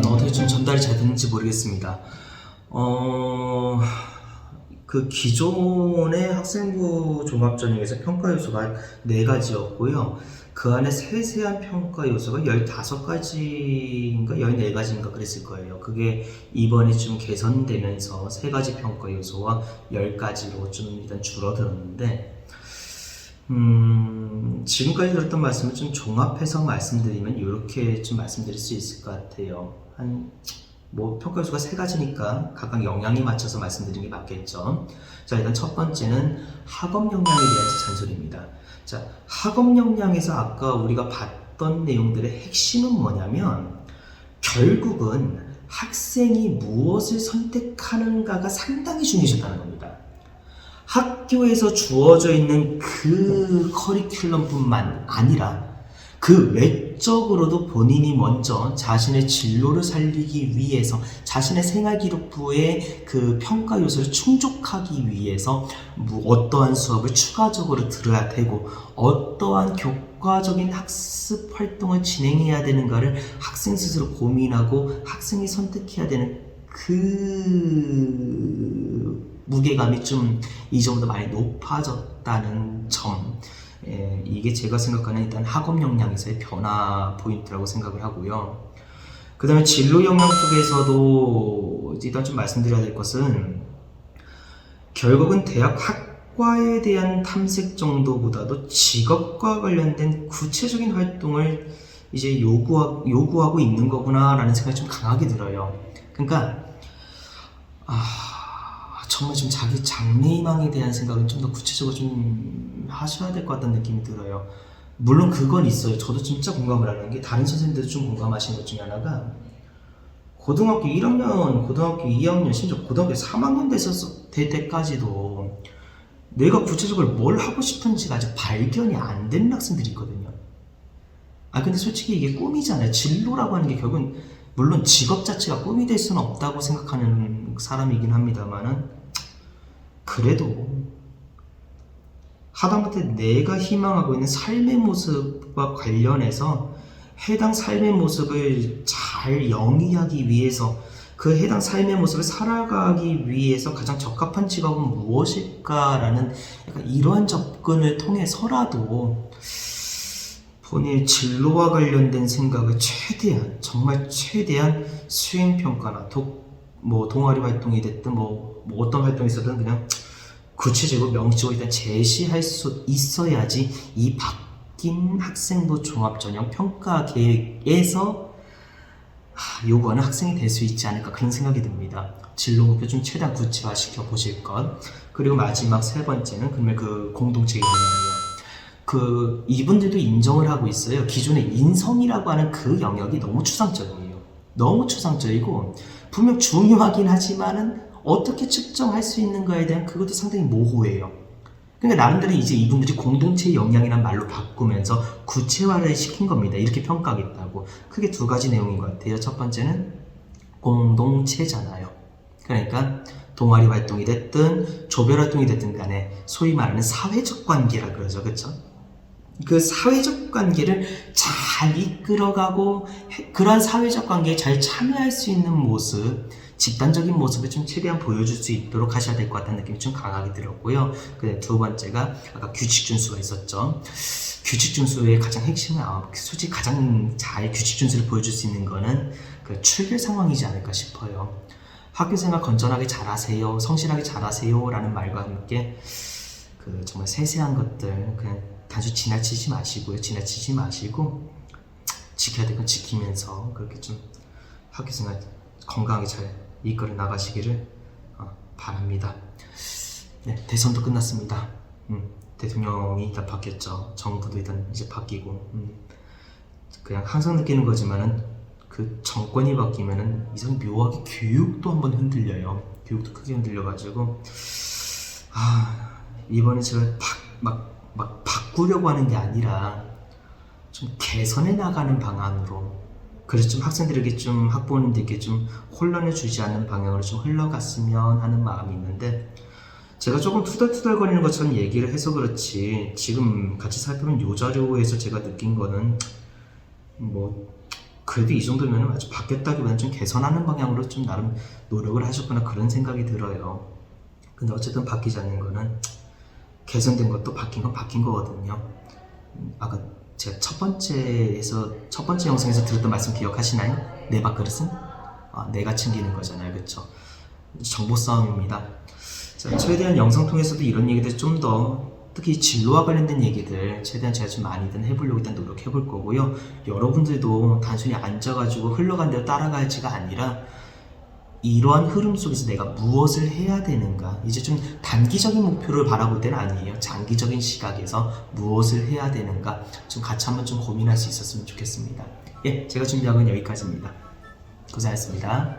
어떻게 좀 전달이 잘 됐는지 모르겠습니다. 그 기존의 학생부 종합전형에서 평가 요소가 4가지였고요. 그 안에 세세한 평가 요소가 15가지인가 14가지인가 그랬을 거예요. 그게 이번에 좀 개선되면서 3가지 평가 요소와 10가지로 좀 일단 줄어들었는데, 지금까지 들었던 말씀을 좀 종합해서 말씀드리면 이렇게 좀 말씀드릴 수 있을 것 같아요. 평가 요소가 3가지니까 각각 영향에 맞춰서 말씀드리는 게 맞겠죠. 자, 일단 첫 번째는 학업 역량에 대한 잔소리입니다. 자, 학업 역량에서 아까 우리가 봤던 내용들의 핵심은 뭐냐면, 결국은 학생이 무엇을 선택하는가가 상당히 중요하다는 겁니다. 학교에서 주어져 있는 그 커리큘럼뿐만 아니라 그 외적으로도 본인이 먼저 자신의 진로를 살리기 위해서 자신의 생활기록부에 그 평가 요소를 충족하기 위해서 어떠한 수업을 추가적으로 들어야 되고 어떠한 교과적인 학습 활동을 진행해야 되는가를 학생 스스로 고민하고 학생이 선택해야 되는 그 무게감이 좀 이전보다 많이 높아졌다는 점, 이게 제가 생각하는 일단 학업 역량에서의 변화 포인트라고 생각을 하고요. 그 다음에 진로 역량 쪽에서도 일단 좀 말씀드려야 될 것은, 결국은 대학 학과에 대한 탐색 정도보다도 직업과 관련된 구체적인 활동을 이제 요구하고 있는 거구나 라는 생각이 좀 강하게 들어요. 그러니까 정말 좀 자기 장래희망에 대한 생각은 좀 더 구체적으로 좀 하셔야 될 것 같다는 느낌이 들어요. 물론 그건 있어요. 저도 진짜 공감을 하는 게, 다른 선생님들도 좀 공감하시는 것 중에 하나가, 고등학교 1학년, 고등학교 2학년, 심지어 고등학교 3학년 될 때까지도 내가 구체적으로 뭘 하고 싶은지가 아직 발견이 안 되는 학생들이 있거든요. 근데 솔직히 이게 꿈이잖아요. 진로라고 하는 게 결국은, 물론 직업 자체가 꿈이 될 수는 없다고 생각하는 사람이긴 합니다만은, 그래도 하다못해 내가 희망하고 있는 삶의 모습과 관련해서 해당 삶의 모습을 잘 영위하기 위해서, 그 해당 삶의 모습을 살아가기 위해서 가장 적합한 직업은 무엇일까라는 약간 이러한 접근을 통해서라도 본인의 진로와 관련된 생각을 최대한, 정말 최대한 수행평가나 동아리 활동이 됐든 어떤 활동이 있어든 그냥 구체적으로 명시적으로 일단 제시할 수 있어야지 이 바뀐 학생부 종합전형 평가 계획에서 요구하는 학생이 될 수 있지 않을까, 그런 생각이 듭니다. 진로 목표 좀 최대한 구체화시켜 보실 것. 그리고 마지막 3번째는 그러면 그 공동체 영역이에요. 이분들도 인정을 하고 있어요. 기존의 인성이라고 하는 그 영역이 너무 추상적이에요. 너무 추상적이고 분명 중요하긴 하지만은 어떻게 측정할 수 있는가에 대한 그것도 상당히 모호해요. 그러니까 나름대로 이제 이분들이 공동체 역량이란 말로 바꾸면서 구체화를 시킨 겁니다. 이렇게 평가하겠다고. 크게 2가지 내용인 것 같아요. 첫 번째는 공동체잖아요. 그러니까 동아리 활동이 됐든 조별 활동이 됐든 간에 소위 말하는 사회적 관계라 그러죠. 그렇죠? 그 사회적 관계를 잘 이끌어가고 그러한 사회적 관계에 잘 참여할 수 있는 모습, 집단적인 모습을 좀 최대한 보여줄 수 있도록 하셔야 될 것 같다는 느낌이 좀 강하게 들었고요. 그 2번째가 아까 규칙 준수가 있었죠. 규칙 준수의 가장 핵심은 솔직히 가장 잘 규칙 준수를 보여줄 수 있는 거는 그 출결 상황이지 않을까 싶어요. 학교생활 건전하게 잘하세요, 성실하게 잘하세요 라는 말과 함께 그 정말 세세한 것들 그냥 단순히 지나치지 마시고 지켜야 될 건 지키면서 그렇게 좀 학교생활 건강하게 잘 이끌어 나가시기를 바랍니다. 네, 대선도 끝났습니다. 대통령이 일단 바뀌었죠. 정부도 일단 이제 바뀌고, 그냥 항상 느끼는 거지만은 그 정권이 바뀌면은 이상 묘하게 교육도 한번 흔들려요. 교육도 크게 흔들려가지고 이번에 제가 막 바꾸려고 하는 게 아니라 좀 개선해 나가는 방안으로, 그래서 좀 학생들에게 좀 학부모님들께 좀 혼란을 주지 않는 방향으로 좀 흘러갔으면 하는 마음이 있는데, 제가 조금 투덜투덜거리는 것처럼 얘기를 해서 그렇지 지금 같이 살펴본 요 자료에서 제가 느낀 거는 뭐 그래도 이 정도면 아주 바뀌었다기보다는 좀 개선하는 방향으로 좀 나름 노력을 하셨구나 그런 생각이 들어요. 근데 어쨌든 바뀌지 않는 거는 개선된 것도 바뀐 건 바뀐 거거든요. 아까 제가 첫 번째 영상에서 들었던 말씀 기억하시나요? 내 밥그릇은? 내가 챙기는 거잖아요. 그쵸? 정보 싸움입니다. 자, 최대한 영상 통해서도 이런 얘기들 좀 더 특히 진로와 관련된 얘기들 최대한 제가 좀 많이든 해보려고 일단 노력해 볼 거고요. 여러분들도 단순히 앉아가지고 흘러간 대로 따라갈지가 아니라 이러한 흐름 속에서 내가 무엇을 해야 되는가 이제 좀 단기적인 목표를 바라볼 때는 아니에요. 장기적인 시각에서 무엇을 해야 되는가 좀 같이 한번 좀 고민할 수 있었으면 좋겠습니다. 예, 제가 준비한 건 여기까지입니다. 고생하셨습니다.